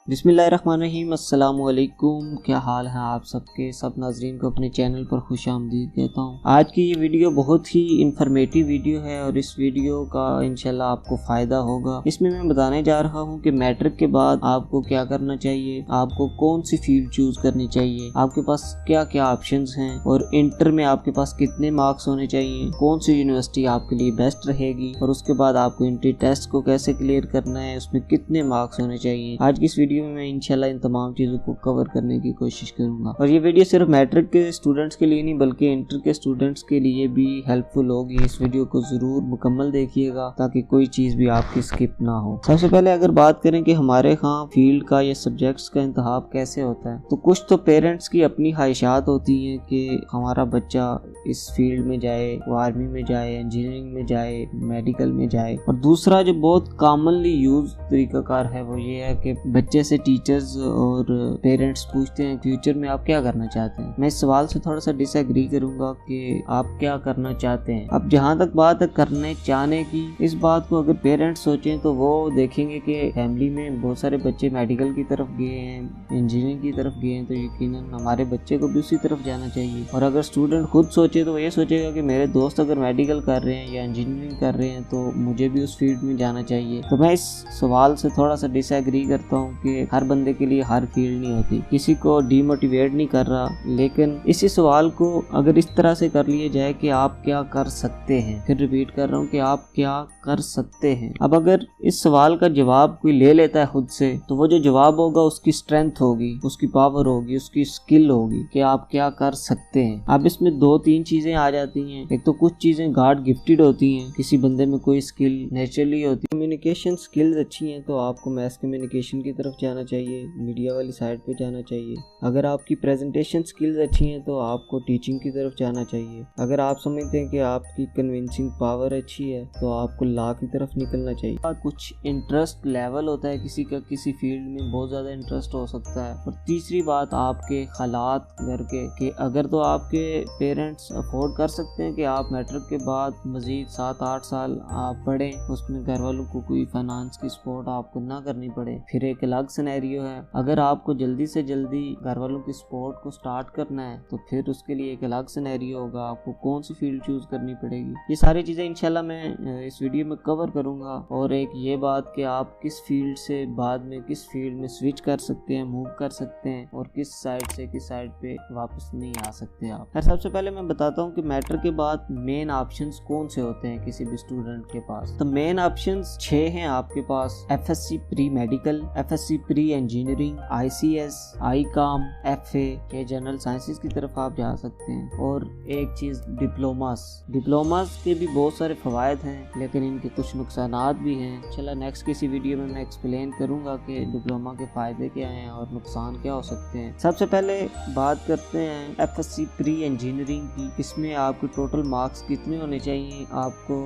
बिस्मिल्लाहिर्रहमानिर्रहीम। अस्सलाम वालेकुम। क्या हाल है आप सबके? सब नाजरीन को अपने चैनल पर खुश आमदीद कहता हूँ। आज की ये वीडियो बहुत ही इंफॉर्मेटिव वीडियो है और इस वीडियो का इंशाल्लाह आपको फ़ायदा होगा। इसमें मैं बताने जा रहा हूँ कि मैट्रिक के बाद आपको क्या करना चाहिए, आपको कौन सी फील्ड चूज़ करनी चाहिए, आपके पास क्या क्या ऑप्शंस हैं और इंटर में आपके पास कितने मार्क्स होने चाहिए, कौन सी यूनिवर्सिटी आपके लिए बेस्ट रहेगी और उसके बाद आपको इंट्री टेस्ट को कैसे क्लियर करना है, उसमें कितने मार्क्स होने चाहिए। आज की इस वीडियो में मैं इंशाल्लाह इन तमाम चीज़ों को कवर करने की कोशिश करूंगा और ये वीडियो सिर्फ मैट्रिक के स्टूडेंट्स के लिए नहीं बल्कि इंटर के स्टूडेंट्स के लिए भी हेल्पफुल होगी। इस वीडियो को ज़रूर मुकम्मल देखिएगा ताकि कोई चीज़ भी आपकी स्किप ना हो। सबसे पहले अगर बात करें कि हमारे यहाँ फील्ड का या सब्जेक्ट्स का इंतखाब कैसे होता है, तो कुछ तो पेरेंट्स की अपनी ख्वाहिशात होती हैं कि हमारा बच्चा इस फील्ड में जाए, वो आर्मी में जाए, इंजीनियरिंग में जाए, मेडिकल में जाए। और दूसरा जो बहुत कॉमनली यूज तरीकाकार है वो ये है कि बच्चे से टीचर्स और पेरेंट्स पूछते हैं फ्यूचर में आप क्या करना चाहते हैं। मैं इस सवाल से थोड़ा सा डिसएग्री करूंगा कि आप क्या करना चाहते हैं। अब जहाँ तक बात है करने चाहने की, इस बात को अगर पेरेंट्स सोचें तो वो देखेंगे कि फैमिली में बहुत सारे बच्चे मेडिकल की तरफ गए हैं, इंजीनियरिंग की तरफ गए हैं, तो यकीनन हमारे बच्चे को भी उसी तरफ जाना चाहिए। और अगर स्टूडेंट खुद सोचे तो वो ये सोचेगा कि मेरे दोस्त अगर मेडिकल कर रहे हैं या इंजीनियरिंग कर रहे हैं तो मुझे भी उस फील्ड में जाना चाहिए। तो मैं इस सवाल से थोड़ा सा डिसएग्री करता हूँ कि हर बंदे के लिए हर फील्ड नहीं होती, किसी को डीमोटिवेट नहीं कर रहा, लेकिन इसी सवाल को अगर इस तरह से कर लिया जाए कि आप क्या कर सकते हैं, फिर रिपीट कर रहा हूँ कि आप क्या कर सकते हैं। अब अगर इस सवाल का जवाब कोई ले लेता है खुद से, तो वो जो जवाब होगा उसकी स्ट्रेंथ होगी, उसकी पावर होगी, उसकी स्किल होगी कि आप क्या कर सकते हैं। अब इसमें दो तीन चीजें आ जाती हैं। एक तो कुछ चीजें गॉड गिफ्टेड होती हैं, किसी बंदे में कोई स्किल नेचुरली होती है। कम्युनिकेशन स्किल्स अच्छी हैं तो आपको मैस कम्युनिकेशन की तरफ जाना चाहिए, मीडिया वाली साइड पे जाना चाहिए। अगर आपकी प्रेजेंटेशन स्किल्स अच्छी हैं तो आपको टीचिंग की तरफ जाना चाहिए। अगर आप समझते हैं कि आपकी कन्विंसिंग पावर अच्छी है तो आपको लॉ की तरफ निकलना चाहिए। कुछ इंटरेस्ट लेवल होता है किसी का, किसी फील्ड में बहुत ज़्यादा इंटरेस्ट हो सकता है। और तीसरी बात आपके हालात घर के कि अगर तो आपके पेरेंट्स अफोर्ड कर सकते हैं कि आप मैट्रिक के बाद मज़ीद 7-8 साल आप पढ़ें, उसमें घर वालों को कोई फाइनेंस की सपोर्ट आपको ना करनी पड़े, फिर एक अलग सिनेरियो है। अगर आपको जल्दी से जल्दी घर वालों की सपोर्ट को स्टार्ट करना है तो फिर उसके लिए एक अलग सिनेरियो होगा, आपको कौन सी फील्ड चूज करनी पड़ेगी। ये सारी चीज़ें इंशाल्लाह मैं इस वीडियो में कवर करूंगा। और एक ये बात कि आप किस फील्ड से बाद में किस फील्ड में स्विच कर सकते हैं, मूव कर सकते हैं और किस साइड से किस साइड पे वापस नहीं आ सकते आप। खैर सबसे पहले मैं बताता हूँ कि मैट्रिक के बाद मेन ऑप्शंस कौन से होते हैं किसी भी स्टूडेंट के पास। तो मेन ऑप्शंस 6 हैं आपके पास। FSC pre medical, FSC pre engineering, ICS, ICOM, FA के जनरल साइंसेज की तरफ आप जा सकते हैं। और एक चीज डिप्लोमास के भी बहुत सारे फवायद हैं लेकिन इनके कुछ नुकसानात भी हैं। चला नेक्स्ट किसी वीडियो में मैं एक्सप्लेन करूंगा कि डिप्लोमा के फायदे क्या हैं और नुकसान क्या हो सकते हैं। सबसे पहले बात करते हैं FSC प्री इंजीनियरिंग की। इसमें आपके टोटल मार्क्स कितने होने चाहिए, आपको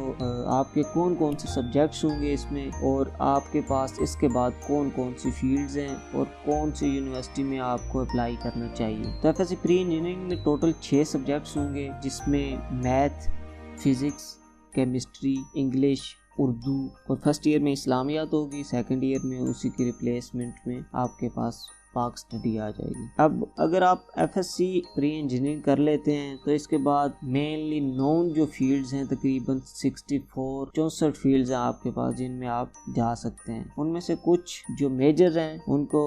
आपके कौन कौन से सब्जेक्ट्स होंगे इसमें, और आपके पास इसके बाद कौन कौन सी फील्ड्स हैं और कौन सी यूनिवर्सिटी में आपको अप्लाई करना चाहिए। तो FSC प्री इंजीनियरिंग में टोटल 6 सब्जेक्ट्स होंगे जिसमें math, physics, chemistry, English, Urdu, और फर्स्ट ईयर में इस्लामियात होगी, सेकंड ईयर में उसी के रिप्लेसमेंट में आपके पापास पाक स्टडी आ जाएगी। अब अगर आप FSC प्री इंजीनियरिंग कर लेते हैं तो इसके बाद मेनली नोन जो फील्ड्स हैं तकरीबन 64 फील्ड्स हैं आपके पास जिनमें आप जा सकते हैं। उनमें से कुछ जो मेजर हैं उनको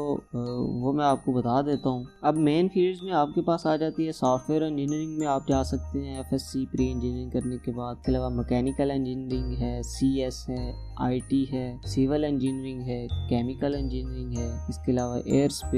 वो मैं आपको बता देता हूँ। अब मेन फील्ड्स में आपके पास आ जाती है सॉफ्टवेयर इंजीनियरिंग में आप जा सकते हैं FSC प्री इंजीनियरिंग करने के बाद। इसके अलावा मैकेनिकल इंजीनियरिंग है, CS है, IT है, सिविल इंजीनियरिंग है, केमिकल इंजीनियरिंग है, इसके अलावा air space,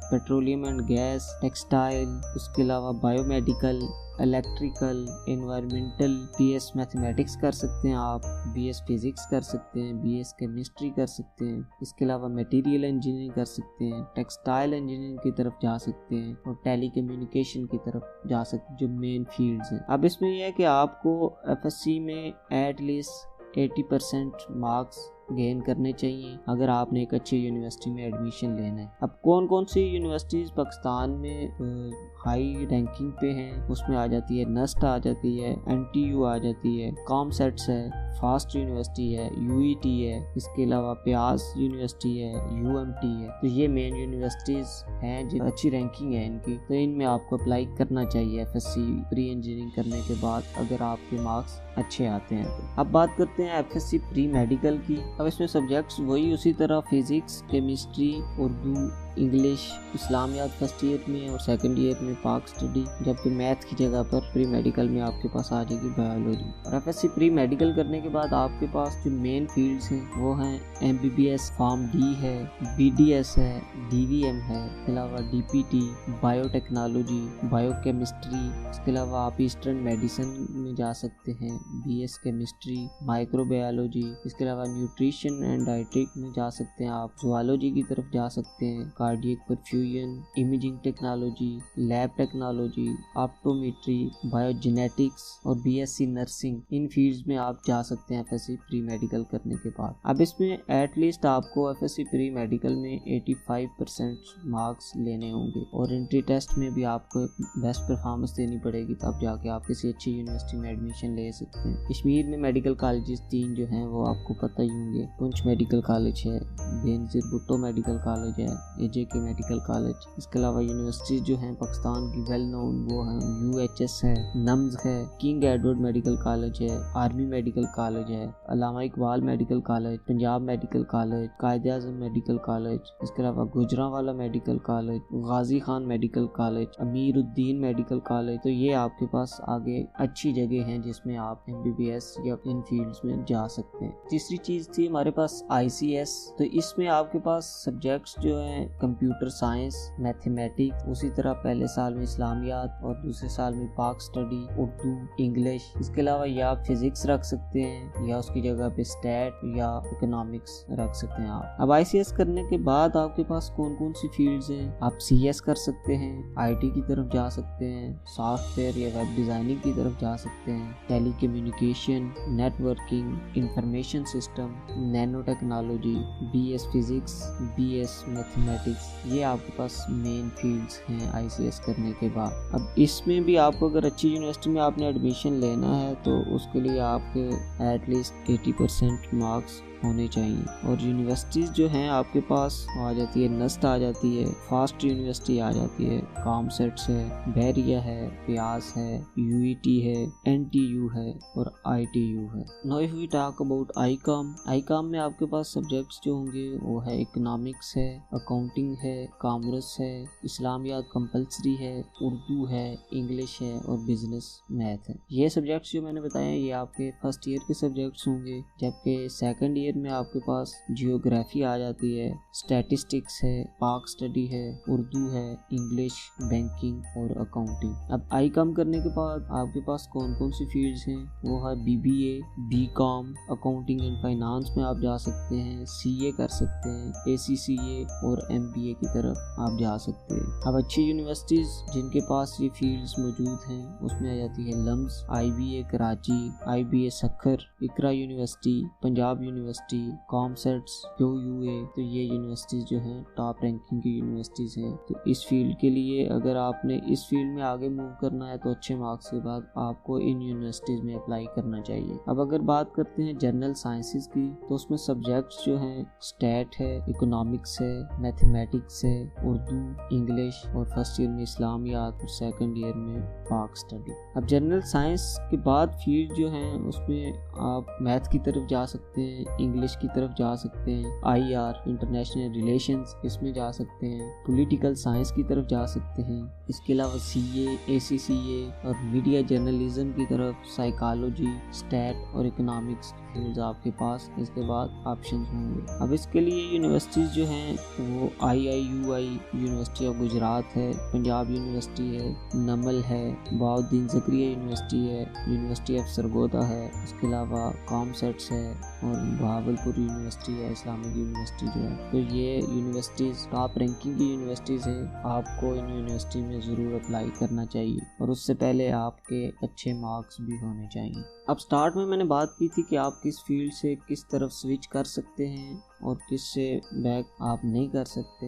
petroleum and gas, textile, उसके अलावा biomedical, electrical, environmental, BS mathematics कर सकते हैं आप, BS फिजिक्स कर सकते हैं, BS केमिस्ट्री कर सकते हैं, इसके अलावा मटेरियल इंजीनियरिंग कर सकते हैं, टेक्सटाइल इंजीनियरिंग की तरफ जा सकते हैं और टेली कम्युनिकेशन की तरफ जा सकते हैं जो मेन फील्ड्स हैं। अब इसमें यह है कि आपको FSC में एटलीस्ट 80% मार्क्स गेन करने चाहिए अगर आपने एक अच्छी यूनिवर्सिटी में एडमिशन लेना है। अब कौन कौन सी यूनिवर्सिटीज़ पाकिस्तान में हाई रैंकिंग पे हैं उसमें आ जाती है नस्ट आ जाती है, NTU आ जाती है, कॉमसेट्स है, फास्ट यूनिवर्सिटी है, UET है, इसके अलावा प्यास यूनिवर्सिटी है, UMT है। तो ये मेन यूनिवर्सिटीज़ हैं जो अच्छी रैंकिंग है इनकी, तो इनमें आपको अप्लाई करना चाहिए FSC प्री इंजीनियरिंग करने के बाद अगर आपके मार्क्स अच्छे आते हैं तो। अब बात करते हैं FSC प्री मेडिकल की। अब इसमें सब्जेक्ट्स वही उसी तरह physics, chemistry, Urdu, English, Islamiat first year में और सेकंड ईयर में पाक स्टडी, जबकि मैथ की जगह पर प्री मेडिकल में आपके पास आ जाएगी बायोलॉजी। और FSC प्री मेडिकल करने के बाद आपके पास जो मेन फील्ड्स हैं वो हैं MBBS फॉर्म D है, BDS है, DVM है, इसके अलावा DPT, बायोटेक्नोलॉजी, बायोकेमिस्ट्री, इसके अलावा आप ईस्टर्न मेडिसिन में जा सकते हैं, BS केमिस्ट्री, माइक्रोबायोलॉजी, इसके अलावा न्यूट्रिशन एंड डाइटिक में जा सकते हैं, आप जूलॉजी की तरफ जा सकते हैं, cardiac perfusion, imaging technology, lab technology, optometry, biogenetics और BSc नर्सिंग, इन फील्ड्स में आप जा सकते हैं FSC प्री मेडिकल करने के बाद। अब इसमें एटलीस्ट आपको FSC प्री मेडिकल में 85% मार्क्स लेने होंगे और एंट्री टेस्ट में भी आपको बेस्ट परफॉर्मेंस देनी पड़ेगी, तब जाके आप किसी अच्छी यूनिवर्सिटी में एडमिशन ले सकते हैं। कश्मीर में मेडिकल कॉलेजेस 3 जो हैं वो आपको पता ही होंगे, पुंछ मेडिकल कॉलेज है, बेनजीर भुट्टो मेडिकल कॉलेज है, AJK मेडिकल कॉलेज, इसके अलावा यूनिवर्सिटीज जो हैं पाकिस्तान की वेल नोन वो हैं UHS है, नम्स है, किंग एडवर्ड मेडिकल कॉलेज है, आर्मी मेडिकल कॉलेज है, Allama Iqbal Medical College, Punjab Medical College, Quaid e Azam Medical College, इसके अलावा Gujranwala Medical College, Ghazi Khan Medical College, Ameeruddin Medical College. तो ये आपके पास आगे अच्छी जगह हैं जिसमें आप MBBS या इन फील्ड्स में जा सकते हैं। तीसरी चीज़ थी हमारे पास ICS। तो इसमें आपके पास सब्जेक्ट्स जो हैं कंप्यूटर साइंस, मैथमेटिक्स, उसी तरह पहले साल में इस्लामियात और दूसरे साल में पाक स्टडी, उर्दू, इंग्लिश, इसके अलावा या आप फिजिक्स रख सकते हैं या उसकी जगह पे स्टैट या इकोनॉमिक्स रख सकते हैं आप। अब ICS करने के बाद आपके पास कौन कौन सी फील्ड्स हैं, आप CS कर सकते हैं, IT की तरफ जा सकते हैं, सॉफ्टवेयर या वेब डिज़ाइनिंग की तरफ जा सकते हैं, telecommunication, networking, information system, nano technology, BS physics, BS mathematics, ये आपके पास मेन फील्ड्स हैं ICS करने के बाद। अब इसमें भी आपको अगर अच्छी यूनिवर्सिटी में आपने एडमिशन लेना है तो उसके लिए आपके एटलीस्ट 80% मार्क्स होने चाहिए। और यूनिवर्सिटीज़ जो हैं आपके पास आ जाती है, नस्ट आ जाती है, फास्ट यूनिवर्सिटी आ जाती है, कॉमसेट्स है, बैरिया है, प्यास है, UET है, NTU है और ITU है। Now if we talk about ICOM में आपके पास सब्जेक्ट्स जो होंगे वो है इकोनॉमिक्स है, अकाउंटिंग है, कॉमर्स है, इस्लामियात कंपलसरी है, उर्दू है, इंग्लिश है और बिजनेस मैथ है। ये सब्जेक्ट्स जो मैंने बताए हैं ये आपके फर्स्ट ईयर के सब्जेक्ट्स होंगे, जबकि सेकंड ईयर में आपके पास जियोग्राफी आ जाती है, स्टैटिस्टिक्स है, पाक स्टडी है, उर्दू है, इंग्लिश, बैंकिंग और अकाउंटिंग। अब ICOM करने के बाद आपके पास कौन कौन सी फील्ड्स हैं, वो है BBA, BCom, accounting and finance में आप जा सकते हैं, CA कर सकते हैं, ACCA और MBA की तरफ आप जा सकते हैं। अब अच्छी यूनिवर्सिटीज़ जिनके पास ये फील्ड्स मौजूद हैं उसमें आ जाती है LUMS, IBA Karachi, IBA Sukkur, Iqra University, Punjab University, COMSATS, QUA। तो ये यूनिवर्सिटीज़ जो हैं टॉप रैंकिंग की यूनिवर्सिटीज़ हैं। तो इस फील्ड के लिए अगर आपने इस फील्ड में आगे मूव करना है तो अच्छे मार्क्स के बाद आपको इन यूनिवर्सिटीज़ में अप्लाई करना चाहिए। अब अगर बात करते हैं जनरल साइंसेस की तो उसमें सब्जेक्ट्स जो हैं स्टैट है, इकोनॉमिक्स है, मैथमेटिक्स है, उर्दू, इंग्लिश और फर्स्ट ईयर में इस्लामियात और सेकंड ईयर में पाक स्टडी। अब जनरल साइंस के बाद फील्ड जो हैं उसमें आप मैथ की तरफ जा सकते हैं, इंग्लिश की तरफ जा सकते हैं, IR इंटरनेशनल रिलेशंस इसमें जा सकते हैं, पॉलिटिकल साइंस की तरफ जा सकते हैं, इसके अलावा CA, ACCA और मीडिया जर्नलिज्म की तरफ, साइकोलॉजी, स्टैट और इकोनॉमिक्स फील्ड्स आपके पास इसके बाद ऑप्शंस होंगे। अब इसके लिए यूनिवर्सिटीज़ जो हैं वो IIUI यूनिवर्सिटी ऑफ गुजरात है, पंजाब यूनिवर्सिटी है, नमल है, बहाउद्दीन ज़करिया यूनिवर्सिटी है, यूनिवर्सिटी ऑफ सरगोदा है, इसके अलावा कॉमसेट्स है और बहावलपुर यूनिवर्सिटी है, इस्लामिक यूनिवर्सिटी जो है। तो ये यूनिवर्सिटीज़ टॉप रैंकिंग की यूनिवर्सिटीज़ हैं, आपको इन यूनिवर्सिटी में ज़रूर अप्लाई करना चाहिए और उससे पहले आपके अच्छे मार्क्स भी होने चाहिए। अब स्टार्ट में मैंने बात की थी कि आप किस फील्ड से किस तरफ स्विच कर सकते हैं और किस से बैक आप नहीं कर सकते।